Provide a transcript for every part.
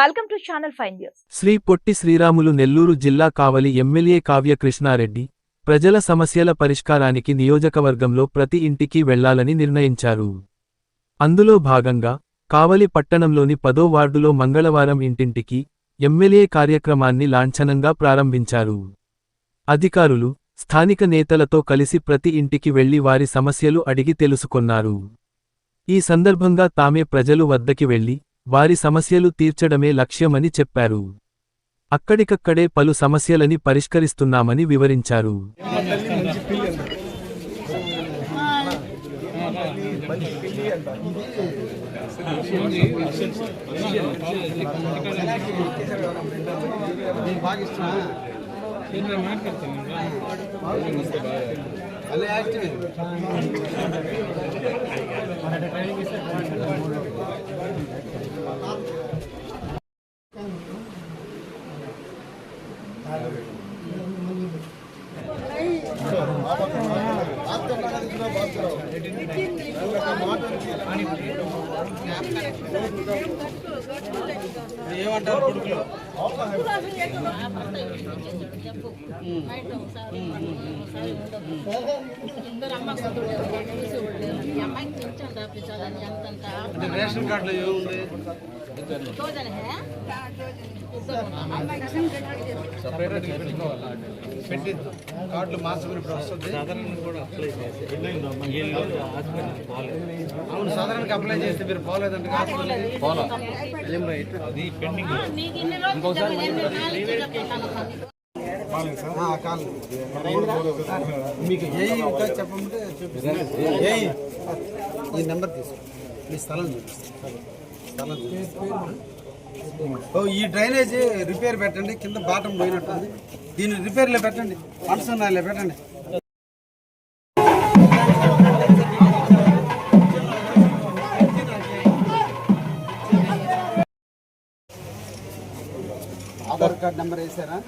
Welcome to channel 5 news. Shri Potti Sriramulu Nellore జిల్లా Kavali MLA Kavya Krishna Reddy ప్రజల సమస్యల పరిష్కారానికి నియోజకవర్గంలో ప్రతి ఇంటికి వెళ్లాలని నిర్ణయించారు. అందులో భాగంగా కావలి పట్టణంలోని 10వ వార్డులో మంగళవారం ఇంటింటికి ఎమ్మెల్యే కార్యక్రమాన్ని లాంఛనంగా ప్రారంభించారు. అధికారులు, స్థానిక నేతలతో కలిసి ప్రతి ఇంటికి వెళ్లి వారి సమస్యలు అడిగి తెలుసుకొన్నారు. ఈ సందర్భంగా తామే ప్రజలు వద్దకి వెళ్లి వారి సమస్యలు తీర్చడమే లక్ష్యమని చెప్పారు. అక్కడికక్కడే పలు సమస్యలని పరిష్కరిస్తున్నామని వివరించారు. ఏమంటారు కొడుకులు రేషన్ కార్డులో ఏముంది పెట్టి కార్డులు మార్చుకుని ఇప్పుడు వస్తుంది. అవును, సాధారణకి అప్లై చేస్తే మీరు పోలేదంటే మీకు ఏ చెప్పమంటే ఈ నెంబర్ తీసుకోండి, మీ స్థలం చూపిస్తాను. ఈ డ్రైనేజీ రిపేర్ పెట్టండి, కింద బాటం పోయినట్టుంది, దీన్ని రిపేర్లో పెట్టండి, ఫండ్స్ ఉన్నాయిలే పెట్టండి. ఆధార్ కార్డ్ నెంబర్ వేసారా?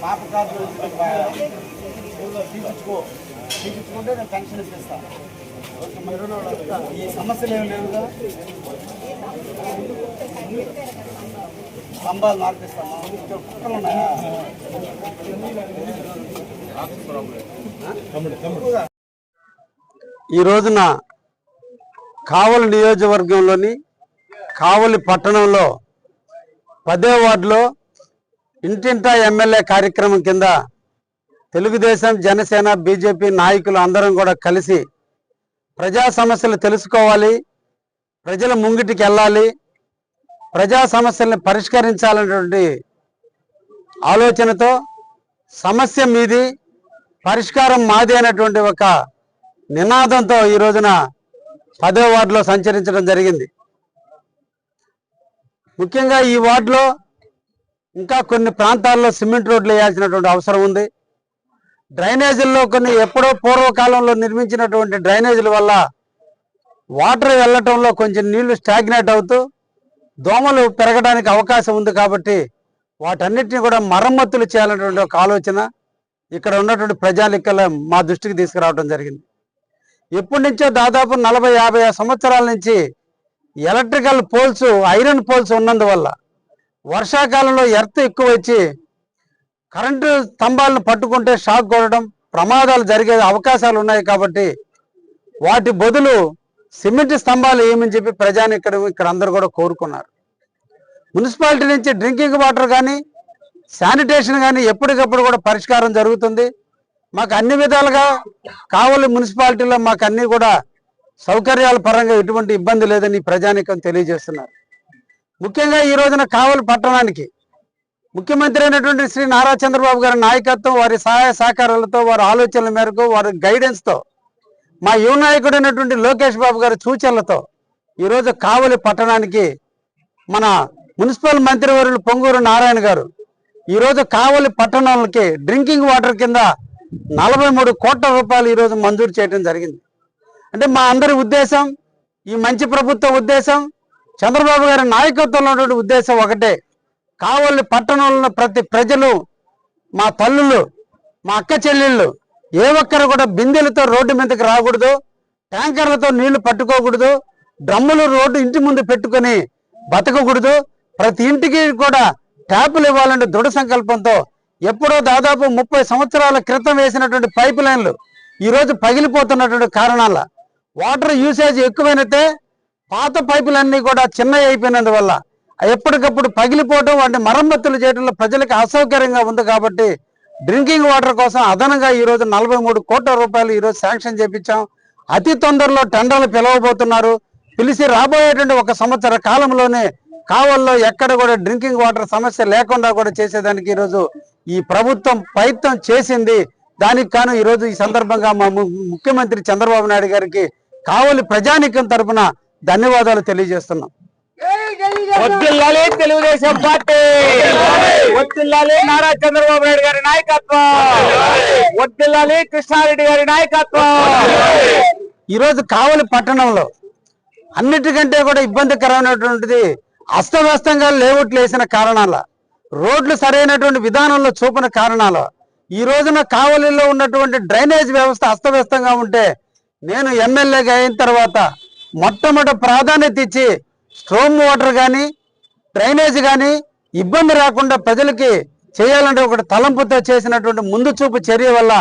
పాప కార్డు తీపించుకుంటే నేను పెన్షన్ ఇప్పిస్తాను. ఈ సమస్యలు ఏమి లేవుగా, స్తంభాలు మార్పిస్తాము. కుక్కలు ఉన్నాయా? ఈ రోజున కావలి నియోజకవర్గంలోని కావలి పట్టణంలో 10వ వార్డులో ఇంటింటా ఎమ్మెల్యే కార్యక్రమం కింద తెలుగుదేశం, జనసేన, బీజేపీ నాయకులు అందరం కూడా కలిసి ప్రజా సమస్యలు తెలుసుకోవాలి, ప్రజల ముంగిటికి వెళ్ళాలి, ప్రజా సమస్యల్ని పరిష్కరించాలనేటువంటి ఆలోచనతో సమస్య మీది, పరిష్కారం మాది అనేటువంటి ఒక నినాదంతో ఈ రోజున 10వ వార్డులో సంచరించడం జరిగింది. ముఖ్యంగా ఈ వార్డులో ఇంకా కొన్ని ప్రాంతాల్లో సిమెంట్ రోడ్లు వేయాల్సినటువంటి అవసరం ఉంది. డ్రైనేజీల్లో కొన్ని ఎప్పుడో పూర్వకాలంలో నిర్మించినటువంటి డ్రైనేజీల వల్ల వాటర్ వెళ్ళటంలో కొంచెం నీళ్లు స్టాగ్నేట్ అవుతూ దోమలు పెరగడానికి అవకాశం ఉంది. కాబట్టి వాటన్నిటిని కూడా మరమ్మతులు చేయాలనేటువంటి ఒక ఆలోచన ఇక్కడ ఉన్నటువంటి ప్రజానికల మా దృష్టికి తీసుకురావడం జరిగింది. ఎప్పటి నుంచో దాదాపు 40-50 సంవత్సరాల నుంచి ఎలక్ట్రికల్ పోల్స్, ఐరన్ పోల్స్ ఉన్నందువల్ల వర్షాకాలంలో ఎర్త్ ఎక్కువ వచ్చి కరెంటు స్తంభాలను పట్టుకుంటే షాక్ కొట్టడం, ప్రమాదాలు జరిగే అవకాశాలు ఉన్నాయి. కాబట్టి వాటి బదులు సిమెంట్ స్తంభాలు ఏమని చెప్పి ప్రజాని ఇక్కడ అందరూ కూడా కోరుకున్నారు. మున్సిపాలిటీ నుంచి డ్రింకింగ్ వాటర్ కానీ, శానిటేషన్ కానీ ఎప్పటికప్పుడు కూడా పరిష్కారం జరుగుతుంది. మాకు అన్ని విధాలుగా కావలి మున్సిపాలిటీలో మాకు అన్నీ కూడా సౌకర్యాల పరంగా ఎటువంటి ఇబ్బంది లేదని ప్రజానికం తెలియజేస్తున్నారు. ముఖ్యంగా ఈ రోజున కావలి పట్టణానికి ముఖ్యమంత్రి అయినటువంటి శ్రీ నారా చంద్రబాబు గారి నాయకత్వం, వారి సహాయ సహకారాలతో, వారి ఆలోచనల మేరకు, వారి గైడెన్స్తో, మా యువ నాయకుడైనటువంటి లోకేష్ బాబు గారి సూచనలతో ఈరోజు కావలి పట్టణానికి మన మున్సిపల్ మంత్రివర్యులు పొంగూరు నారాయణ గారు ఈరోజు కావలి పట్టణాలకి డ్రింకింగ్ వాటర్ కింద 43 కోట్ల రూపాయలు ఈరోజు మంజూరు చేయడం జరిగింది. అంటే మా అందరి ఉద్దేశం, ఈ మంచి ప్రభుత్వ ఉద్దేశం, చంద్రబాబు గారి నాయకత్వంలో ఉన్నటువంటి ఉద్దేశం ఒకటే. కావలి పట్టణంలో ప్రతి ప్రజలు, మా తల్లులు, మా అక్క చెల్లెళ్ళు ఏ ఒక్కరు కూడా బిందెలతో రోడ్డు మీదకి రాకూడదు, ట్యాంకర్లతో నీళ్లు పట్టుకోకూడదు, డ్రమ్ములు రోడ్డు ఇంటి ముందు పెట్టుకొని బతకకూడదు. ప్రతి ఇంటికి కూడా ట్యాపులు ఇవ్వాలంటే దృఢ సంకల్పంతో ఎప్పుడో దాదాపు 30 సంవత్సరాల క్రితం వేసినటువంటి పైప్ లైన్లు ఈరోజు పగిలిపోతున్నటువంటి కారణాల వాటర్ యూసేజ్ ఎక్కువైనతే పాత పైపులన్నీ కూడా చిన్నవి అయిపోయినందువల్ల ఎప్పటికప్పుడు పగిలిపోవడం, వాటిని మరమ్మతులు చేయడంలో ప్రజలకు అసౌకర్యంగా ఉంది. కాబట్టి డ్రింకింగ్ వాటర్ కోసం అదనంగా ఈరోజు 43 కోట్ల రూపాయలు ఈరోజు శాంక్షన్ చేపించాం. అతి తొందరలో టెండర్లు పిలవబోతున్నారు. పిలిచి రాబోయేటువంటి 1 సంవత్సర కాలంలోనే కావల్లో ఎక్కడ కూడా డ్రింకింగ్ వాటర్ సమస్య లేకుండా కూడా చేసేదానికి ఈరోజు ఈ ప్రభుత్వం ప్రయత్నం చేసింది. దానికి కాను ఈరోజు ఈ సందర్భంగా మా ముఖ్యమంత్రి చంద్రబాబు నాయుడు గారికి కావలి ప్రజానీకం తరపున ధన్యవాదాలు తెలియజేస్తున్నాం. వద్దిల్లాలి తెలుగుదేశం పార్టీ, వద్దిల్లాలి నారా చంద్రబాబు నాయుడు గారి నాయకత్వం, వద్దిల్లాలి కృష్ణారెడ్డి గారి నాయకత్వం. ఈరోజు కావలి పట్టణంలో అన్నిటికంటే కూడా ఇబ్బందికరమైనటువంటిది అస్తవ్యస్తంగా లేఅవుట్లు వేసిన కారణాల, రోడ్లు సరైనటువంటి విధానంలో చూపిన కారణాల ఈ రోజున కావలిలో ఉన్నటువంటి డ్రైనేజ్ వ్యవస్థ అస్తవ్యస్తంగా ఉంటే నేను ఎమ్మెల్యేగా అయిన తర్వాత మొట్టమొదటి ప్రాధాన్యత ఇచ్చి స్ట్రోమ్ వాటర్ కానీ డ్రైనేజ్ కానీ ఇబ్బంది రాకుండా ప్రజలకి చేయాలంటే ఒక తలంపుతో చేసినటువంటి ముందు చూపు చర్య వల్ల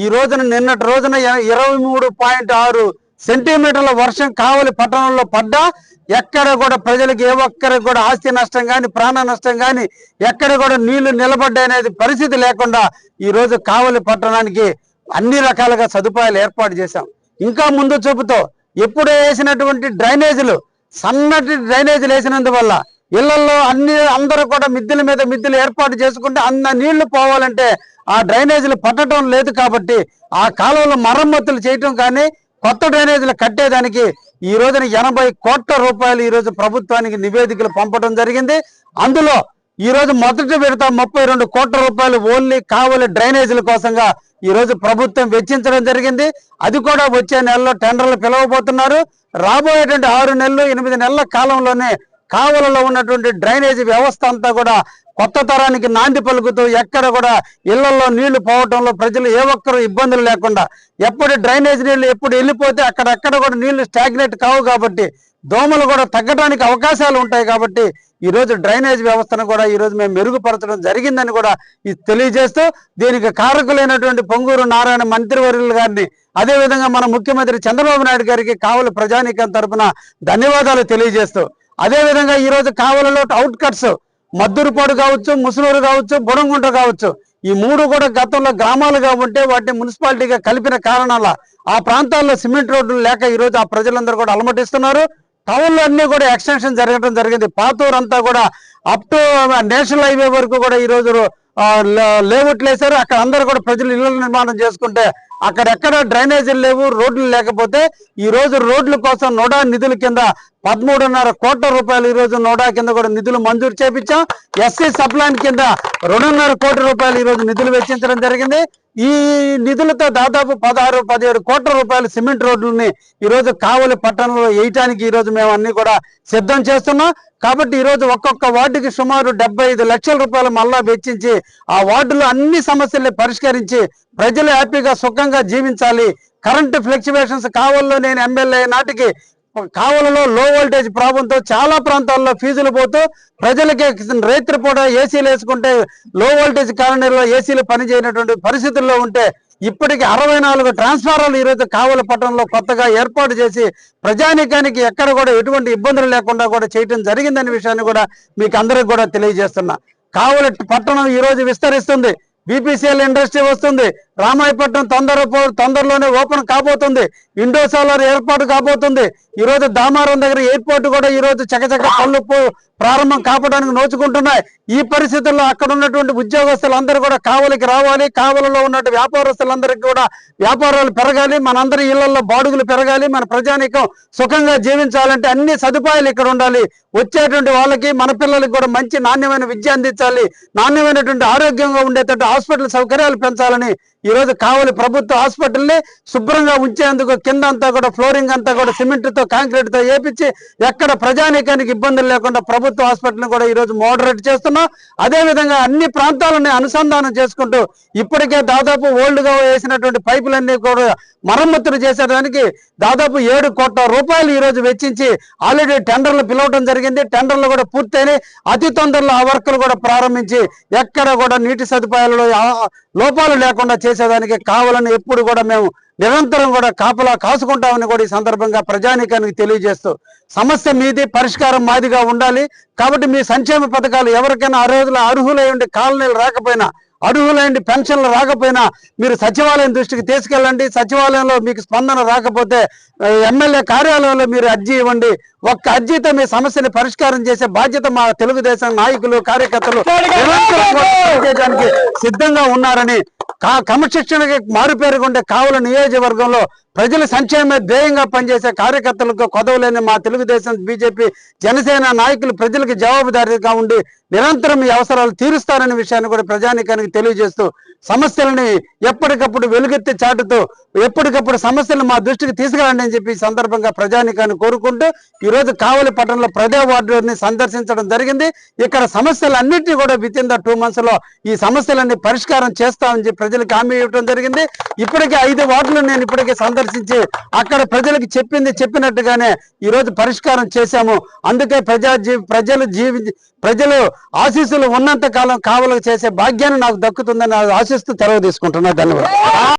ఈ రోజున నిన్నటి రోజున 23.6 సెంటీమీటర్ల వర్షం కావలి పట్టణంలో పడ్డా ఎక్కడ కూడా ప్రజలకు ఏ ఒక్కరికి కూడా ఆస్తి నష్టం కానీ ప్రాణ నష్టం కానీ ఎక్కడ కూడా నీళ్లు నిలబడ్డాయనేది పరిస్థితి లేకుండా ఈ రోజు కావలి పట్టణానికి అన్ని రకాలుగా సదుపాయాలు ఏర్పాటు చేశాం. ఇంకా ముందు చూపుతో ఎప్పుడు వేసినటువంటి డ్రైనేజీలు సన్నటి డ్రైనేజీలు వేసినందువల్ల ఇళ్లలో అందరూ కూడా మిద్దెల మీద మిద్దెలు ఏర్పాటు చేసుకుంటే అన్న నీళ్లు పోవాలంటే ఆ డ్రైనేజీలు పట్టడం లేదు. కాబట్టి ఆ కాలువలో మరమ్మతులు చేయటం కానీ కొత్త డ్రైనేజీలు కట్టేదానికి ఈ రోజున 80 కోట్ల రూపాయలు ఈ రోజు ప్రభుత్వానికి నివేదికలు పంపడం జరిగింది. అందులో ఈ రోజు మొదటి విడత 32 కోట్ల రూపాయలు ఓన్లీ కావలి డ్రైనేజీల కోసంగా ఈ రోజు ప్రభుత్వం వెచ్చించడం జరిగింది. అది కూడా వచ్చే నెలలో టెండర్లు పిలవబోతున్నారు. రాబోయేటువంటి 6 నెలలు 8 నెలల కాలంలోనే కావలలో ఉన్నటువంటి డ్రైనేజీ వ్యవస్థ అంతా కూడా కొత్త తరానికి నాంది పలుకుతూ ఎక్కడ కూడా ఇళ్లలో నీళ్లు పోవటంలో ప్రజలు ఏ ఒక్కరు ఇబ్బందులు లేకుండా ఎప్పుడు డ్రైనేజ్ నీళ్లు ఎప్పుడు వెళ్ళిపోతే అక్కడెక్కడ కూడా నీళ్లు స్టాగ్నేట్ కావు. కాబట్టి దోమలు కూడా తగ్గడానికి అవకాశాలు ఉంటాయి. కాబట్టి ఈ రోజు డ్రైనేజ్ వ్యవస్థను కూడా ఈ రోజు మేము మెరుగుపరచడం జరిగిందని కూడా తెలియజేస్తూ దీనికి కారకులైనటువంటి పొంగూరు నారాయణ మంత్రివర్యులు గారిని అదేవిధంగా మన ముఖ్యమంత్రి చంద్రబాబు నాయుడు గారికి కావలి ప్రజానీకం తరపున ధన్యవాదాలు తెలియజేస్తూ అదేవిధంగా ఈ రోజు కావలిలో అవుట్ కట్స్ మద్దూరుపాడు కావచ్చు, ముసునూరు కావచ్చు, బుడంగుంట కావచ్చు, ఈ 3 కూడా గతంలో గ్రామాలుగా ఉంటే వాటిని మున్సిపాలిటీగా కలిపిన కారణాల ఆ ప్రాంతాల్లో సిమెంట్ రోడ్లు లేక ఈ రోజు ఆ ప్రజలందరూ కూడా అలమటిస్తున్నారు. టౌన్లో అన్ని కూడా ఎక్స్టెన్షన్ జరగడం జరిగింది. పాతూరు అంతా కూడా అప్ టు నేషనల్ హైవే వరకు కూడా ఈ రోజు లేఅవుట్లు వేశారు. అక్కడ అందరూ కూడా ప్రజలు ఇళ్ల నిర్మాణం చేసుకుంటే అక్కడెక్కడ డ్రైనేజీలు లేవు, రోడ్లు లేకపోతే ఈ రోజు రోడ్ల కోసం నోడా నిధుల కింద 13.5 కోట్ల రూపాయలు ఈ రోజు నోడా కింద కూడా నిధులు మంజూరు చేపించాం. ఎస్సీ సప్లాన్ కింద 2.5 కోట్ల రూపాయలు ఈ రోజు నిధులు వెచ్చించడం జరిగింది. ఈ నిధులతో దాదాపు 16-17 కోట్ల రూపాయలు సిమెంట్ రోడ్లని ఈ రోజు కావలి పట్టణంలో వేయటానికి ఈ రోజు మేము అన్ని కూడా సిద్ధం చేస్తున్నాం. కాబట్టి ఈ రోజు ఒక్కొక్క వార్డుకి సుమారు 75 లక్షల రూపాయలు మళ్ళా వెచ్చించి ఆ వార్డులో అన్ని సమస్యల్ని పరిష్కరించి ప్రజలు హ్యాపీగా సుఖంగా జీవించాలి. కరెంటు ఫ్లక్చువేషన్స్ కావల్లో నేను ఎమ్మెల్యే నాటికి కావలలో లో వోల్టేజ్ ప్రాబ్లంతో చాలా ప్రాంతాల్లో ఫీజులు పోతూ ప్రజలకి రైతులు కూడా ఏసీలు వేసుకుంటే లో వోల్టేజ్ కారణంలో ఏసీలు పనిచేయనటువంటి పరిస్థితుల్లో ఉంటే ఇప్పటికి 64 ట్రాన్స్ఫార్మర్లు ఈరోజు కావలి పట్టణంలో కొత్తగా ఏర్పాటు చేసి ప్రజానీకానికి ఎక్కడ కూడా ఎటువంటి ఇబ్బందులు లేకుండా కూడా చేయటం జరిగిందనే విషయాన్ని కూడా మీకు అందరికి కూడా తెలియజేస్తున్నా. కావలి పట్టణం ఈ రోజు విస్తరిస్తుంది. బీపీసీఎల్ ఇండస్ట్రీ వస్తుంది, రామాయపట్నం తొందరలోనే ఓపెన్ కాబోతుంది. ఇండో సోలార్ ఏర్పాటు కాబోతుంది. ఈ రోజు దామారం దగ్గర ఎయిర్పోర్ట్ కూడా ఈ రోజు చకచక పనులు ప్రారంభం కావడానికి నోచుకుంటున్నాయి. ఈ పరిస్థితుల్లో అక్కడ ఉన్నటువంటి ఉద్యోగస్తులందరూ కూడా కావలికి రావాలి. కావలిలో ఉన్నటువంటి వ్యాపారస్తులందరికీ కూడా వ్యాపారాలు పెరగాలి. మనందరి ఇళ్లలో బాడుగులు పెరగాలి. మన ప్రజానీకం సుఖంగా జీవించాలంటే అన్ని సదుపాయాలు ఇక్కడ ఉండాలి. వచ్చేటువంటి వాళ్ళకి మన పిల్లలకి కూడా మంచి నాణ్యమైన విద్య అందించాలి. నాణ్యమైనటువంటి ఆరోగ్యంగా ఉండేటట్టు హాస్పిటల్ సౌకర్యాలు పెంచాలని ఈ రోజు కావలి ప్రభుత్వ హాస్పిటల్ని శుభ్రంగా ఉంచేందుకు కింద అంతా కూడా ఫ్లోరింగ్ అంతా కూడా సిమెంట్ తో కాంక్రీట్ తో వేపించి ఎక్కడ ప్రజానీకానికి ఇబ్బందులు లేకుండా ప్రభుత్వ హాస్పిటల్ కూడా ఈ రోజు మోడరేట్ చేస్తున్నాం. అదే విధంగా అన్ని ప్రాంతాలని అనుసంధానం చేసుకుంటూ ఇప్పటికే దాదాపు ఓల్డ్ గా వేసినటువంటి పైపులన్నీ కూడా మరమ్మతులు చేసేదానికి దాదాపు 7 కోట్ల రూపాయలు ఈ రోజు వెచ్చించి ఆల్రెడీ టెండర్లు పిలవడం జరిగింది. టెండర్లు కూడా పూర్తయినాయి. అతి తొందరలో ఆ వర్కులు కూడా ప్రారంభించి ఎక్కడ కూడా నీటి సదుపాయాలలో లోపాలు లేకుండా చేసేదానికి కావాలని ఎప్పుడు కూడా మేము నిరంతరం కూడా కాపలా కాసుకుంటామని కూడా ఈ సందర్భంగా ప్రజానీకానికి తెలియజేస్తూ సమస్య మీది, పరిష్కారం మాదిగా ఉండాలి. కాబట్టి మీ సంక్షేమ పథకాలు ఎవరికైనా ఆ రోజులో అర్హులై ఉండి కాలనీలు రాకపోయినా, అర్హులైండి పెన్షన్లు రాకపోయినా మీరు సచివాలయం దృష్టికి తీసుకెళ్ళండి. సచివాలయంలో మీకు స్పందన రాకపోతే ఎమ్మెల్యే కార్యాలయంలో మీరు అర్జీ ఇవ్వండి. ఒక్క అర్జీతో మీ సమస్యని పరిష్కారం చేసే బాధ్యత మా తెలుగుదేశం నాయకులు, కార్యకర్తలు చేయడానికి సిద్ధంగా ఉన్నారని క్రమశిక్షణకి మారుపేరుగుండే కావలి నియోజకవర్గంలో ప్రజల సంక్షేమ ధ్యేయంగా పనిచేసే కార్యకర్తలకు కొదవలేని మా తెలుగుదేశం, బీజేపీ, జనసేన నాయకులు ప్రజలకు జవాబుదారీగా ఉండి నిరంతరం ఈ అవసరాలు తీరుస్తారనే విషయాన్ని కూడా ప్రజానీకానికి తెలియజేస్తూ సమస్యలని ఎప్పటికప్పుడు వెలుగెత్తి చాటుతూ ఎప్పటికప్పుడు సమస్యలను మా దృష్టికి తీసుకురండి అని చెప్పి ఈ సందర్భంగా ప్రజానీకాన్ని కోరుకుంటూ ఈ రోజు కావలి పట్టణంలో ప్రజా వార్డుని సందర్శించడం జరిగింది. ఇక్కడ సమస్యలన్నింటినీ కూడా విత్ ఇన్ ద 2 months లో ఈ సమస్యలన్నీ పరిష్కారం చేస్తామని చెప్పి ప్రజలకు హామీ ఇవ్వడం జరిగింది. ఇప్పటికే 5 వార్డులు నేను ఇప్పటికే సందర్శించి అక్కడ ప్రజలకు చెప్పినట్టుగానే ఈ రోజు పరిష్కారం చేశాము. అందుకే ప్రజలు ఆశీస్సులు ఉన్నంత కాలం కావలకు చేసే భాగ్యాన్ని నాకు దక్కుతుందని ఆశిస్తూ తెరవ తీసుకుంటున్నా. ధన్యవాదాలు.